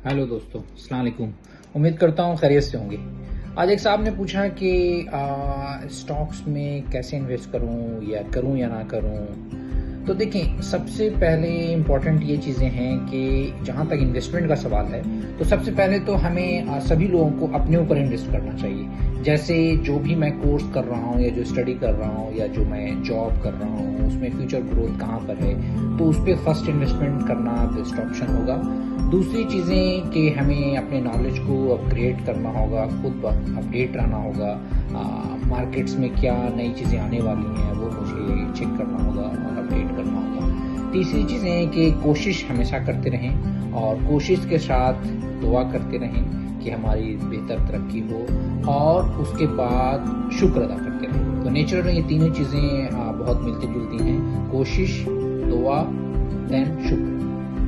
Hello दोस्तों, अस्सलाम वालेकुम। उम्मीद करता हूँ खैरियत से होंगे। आज एक साहब ने पूछा कि स्टॉक्स में कैसे इन्वेस्ट करूँ या ना करूँ। तो देखें, सबसे पहले इम्पोर्टेंट ये चीज़ें हैं कि जहाँ तक इन्वेस्टमेंट का सवाल है, तो सबसे पहले तो हमें सभी लोगों को अपने ऊपर इन्वेस्ट करना चाहिए। जैसे जो भी मैं कोर्स कर रहा हूँ या जो स्टडी कर रहा हूँ या जो मैं जॉब कर रहा हूँ, उसमें फ्यूचर ग्रोथ कहाँ पर है, तो उस पर फर्स्ट इन्वेस्टमेंट करना बेस्ट ऑप्शन होगा। दूसरी चीज़ें कि हमें अपने नॉलेज को अपग्रेड करना होगा, खुद अपडेट रहना होगा। मार्केट्स में क्या नई चीज़ें आने वाली हैं वो मुझे चेक करना होगा और अपडेट करना होगा। तीसरी चीज़ें हैं कि कोशिश हमेशा करते रहें और कोशिश के साथ दुआ करते रहें कि हमारी बेहतर तरक्की हो, और उसके बाद शुक्र अदा करते रहें। तो नेचर में ये तीनों चीज़ें बहुत मिलती जुलती हैं, कोशिश, दुआ, देन शुक्र।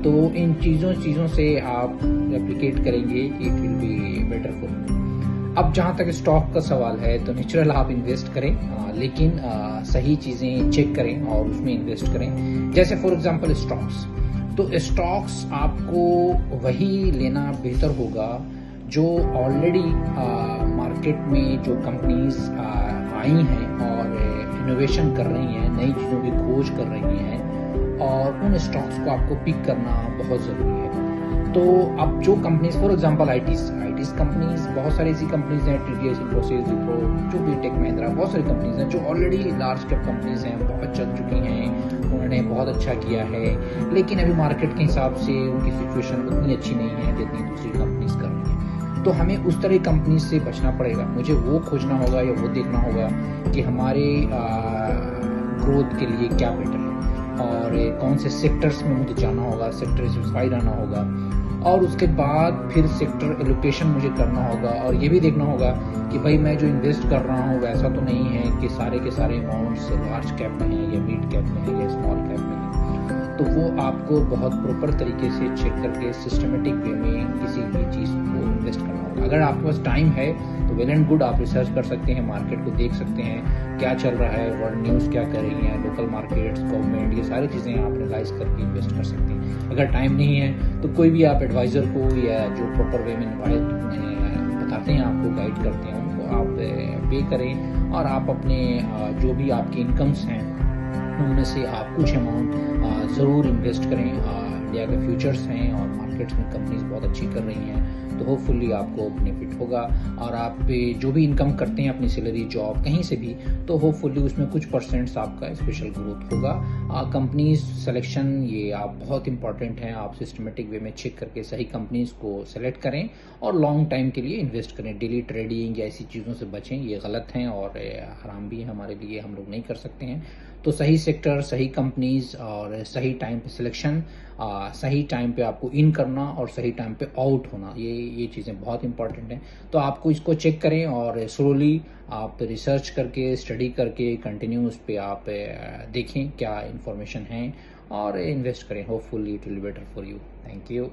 तो इन चीज़ों से आप रेप्लिकेट करेंगे, it will be better for you. अब जहाँ तक स्टॉक का सवाल है, तो नेचुरल आप इन्वेस्ट करें, लेकिन सही चीज़ें चेक करें और उसमें इन्वेस्ट करें। जैसे फॉर एग्जांपल स्टॉक्स, तो स्टॉक्स आपको वही लेना बेहतर होगा जो ऑलरेडी मार्केट में जो कंपनीज आई हैं और इनोवेशन कर रही हैं, नई चीज़ों की खोज कर रही हैं, और उन स्टॉक्स को आपको पिक करना बहुत ज़रूरी है। तो अब जो companies for example ITs companies, बहुत सारी ऐसी कंपनीज हैं, टीडीएस, इन्फोसिस, विप्रो, जो भी टेक महिंद्रा, बहुत सारी कंपनीज हैं जो ऑलरेडी लार्ज कैप कंपनीज हैं, बहुत चल चुकी हैं, उन्होंने बहुत अच्छा किया है, लेकिन अभी मार्केट के हिसाब से उनकी सिचुएशन उतनी अच्छी नहीं है जितनी दूसरी कंपनीज कर रही हैं। तो हमें उस तरह की कंपनीज से बचना पड़ेगा। मुझे वो खोजना होगा या वो देखना होगा कि हमारे ग्रोथ के लिए क्या बेटर है और कौन से सेक्टर्स में मुझे जाना होगा, सेक्टर स्पेसिफाई रहना होगा, और उसके बाद फिर सेक्टर एलोकेशन मुझे करना होगा। और ये भी देखना होगा कि भाई मैं जो इन्वेस्ट कर रहा हूँ वैसा तो नहीं है कि सारे के सारे अमाउंट्स लार्ज कैप में हैं या मिड कैप में है या स्मॉल कैप में है। तो वो आपको बहुत प्रॉपर तरीके से चेक करके सिस्टमेटिक वे में किसी भी चीज़ को इन्वेस्ट करना होगा। अगर आपके पास टाइम है तो वेल एंड गुड, आप रिसर्च कर सकते हैं, मार्केट को देख सकते हैं क्या चल रहा है, वर्ल्ड न्यूज़ क्या कर रही है, लोकल मार्केट्स, गवर्नमेंट, ये सारी चीज़ें आप एनालाइज करके इन्वेस्ट कर सकते हैं। अगर टाइम नहीं है तो कोई भी आप एडवाइज़र को या जो प्रॉपर वे में बताते हैं, आपको गाइड करते हैं, उनको आप पे करें और आप अपने जो भी आपकी इनकम्स हैं उनमें से आप कुछ अमाउंट ज़रूर इन्वेस्ट करें। इंडिया के फ्यूचर्स हैं और मार्केट्स में कंपनीज बहुत अच्छी कर रही हैं, तो होपफुली आपको बेनिफिट होगा। और आप जो भी इनकम करते हैं, अपनी सैलरी, जॉब, कहीं से भी, तो होपफुली उसमें कुछ परसेंट्स आपका स्पेशल ग्रोथ होगा। कंपनीज सिलेक्शन ये आप बहुत इंपॉर्टेंट है, आप सिस्टमेटिक वे में चेक करके सही कंपनीज को सेलेक्ट करें और लॉन्ग टाइम के लिए इन्वेस्ट करें। डेली ट्रेडिंग या ऐसी चीज़ों से बचें, ये गलत हैं और हराम भी है हमारे लिए, हम लोग नहीं कर सकते हैं। तो सही सेक्टर, सही कंपनीज और सही टाइम पे सिलेक्शन, सही टाइम पे आपको इन करना और सही टाइम पे आउट होना, ये चीज़ें बहुत इंपॉर्टेंट हैं। तो आपको इसको चेक करें और स्लोली आप रिसर्च करके, स्टडी करके, कंटिन्यू उस पर आप देखें क्या इन्फॉर्मेशन है और इन्वेस्ट करें। Hopefully it will be better for you. Thank you.